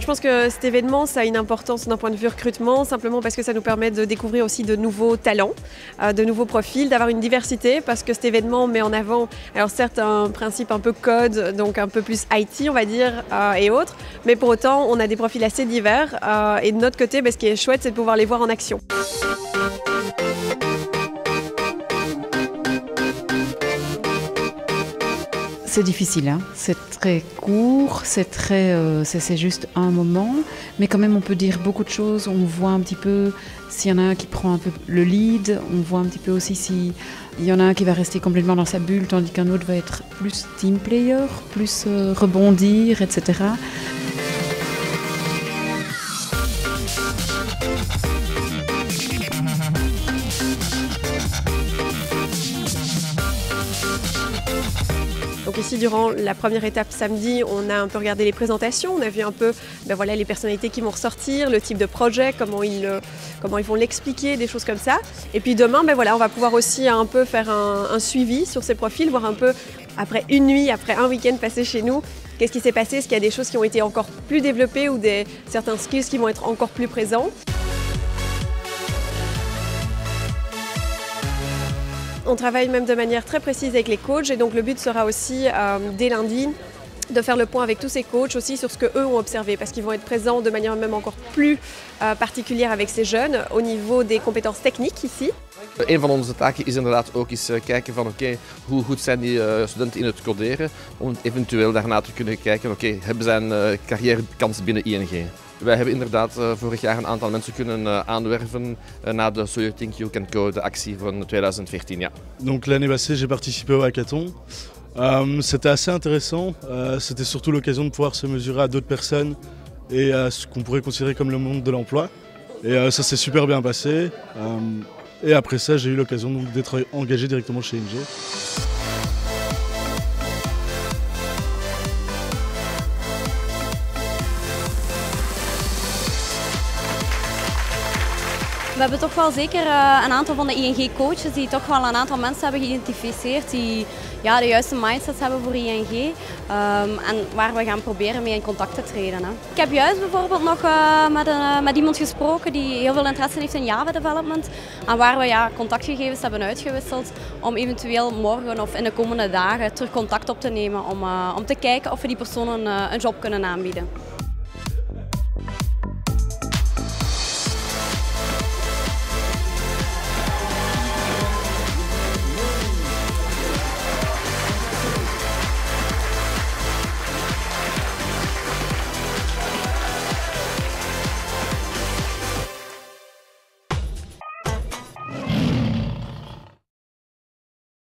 Je pense que cet événement, ça a une importance d'un point de vue recrutement, simplement parce que ça nous permet de découvrir aussi de nouveaux talents, de nouveaux profils, d'avoir une diversité, parce que cet événement met en avant, alors certes un principe un peu code, donc un peu plus IT on va dire, et autres, mais pour autant on a des profils assez divers, et de notre côté, ce qui est chouette, c'est de pouvoir les voir en action. C'est difficile, hein. C'est très court, c'est juste un moment, mais quand même on peut dire beaucoup de choses. On voit un petit peu s'il y en a un qui prend un peu le lead, on voit un petit peu aussi s'il y en a un qui va rester complètement dans sa bulle, tandis qu'un autre va être plus team player, plus rebondir, etc. Donc ici, durant la première étape samedi, on a un peu regardé les présentations, on a vu un peu les personnalités qui vont ressortir, le type de projet, comment ils vont l'expliquer, des choses comme ça. Et puis demain, on va pouvoir aussi un peu faire un suivi sur ces profils, voir un peu après une nuit, après un week-end passé chez nous, qu'est-ce qui s'est passé, est-ce qu'il y a des choses qui ont été encore plus développées ou certains skills qui vont être encore plus présents. On travaille même de manière très précise avec les coachs et donc le but sera aussi dès lundi de faire le point avec tous ces coachs aussi sur ce qu'eux ont observé parce qu'ils vont être présents de manière même encore plus particulière avec ces jeunes au niveau des compétences techniques ici. Een van onze taken is inderdaad ook eens kijken van hoe goed zijn die studenten in het coderen om eventueel daarna te kunnen kijken hebben zij een carrièrekans binnen ING. Wij hebben inderdaad vorig jaar een aantal mensen kunnen aanwerven na de So You Think You Can Code actie van 2014. Ja. Donc l'année passée j'ai participé au hackathon. C'était assez intéressant, c'était surtout l'occasion de pouvoir se mesurer à d'autres personnes et à ce qu'on pourrait considérer comme le monde de l'emploi. Et ça s'est super bien passé. Et après ça, j'ai eu l'occasion d'être engagé directement chez ING. We hebben toch wel zeker een aantal van de ING-coaches die toch wel een aantal mensen hebben geïdentificeerd die de juiste mindset hebben voor ING en waar we gaan proberen mee in contact te treden. Hè. Ik heb juist bijvoorbeeld nog met iemand gesproken die heel veel interesse heeft in Java development en waar we contactgegevens hebben uitgewisseld om eventueel morgen of in de komende dagen terug contact op te nemen om te kijken of we die persoon een job kunnen aanbieden.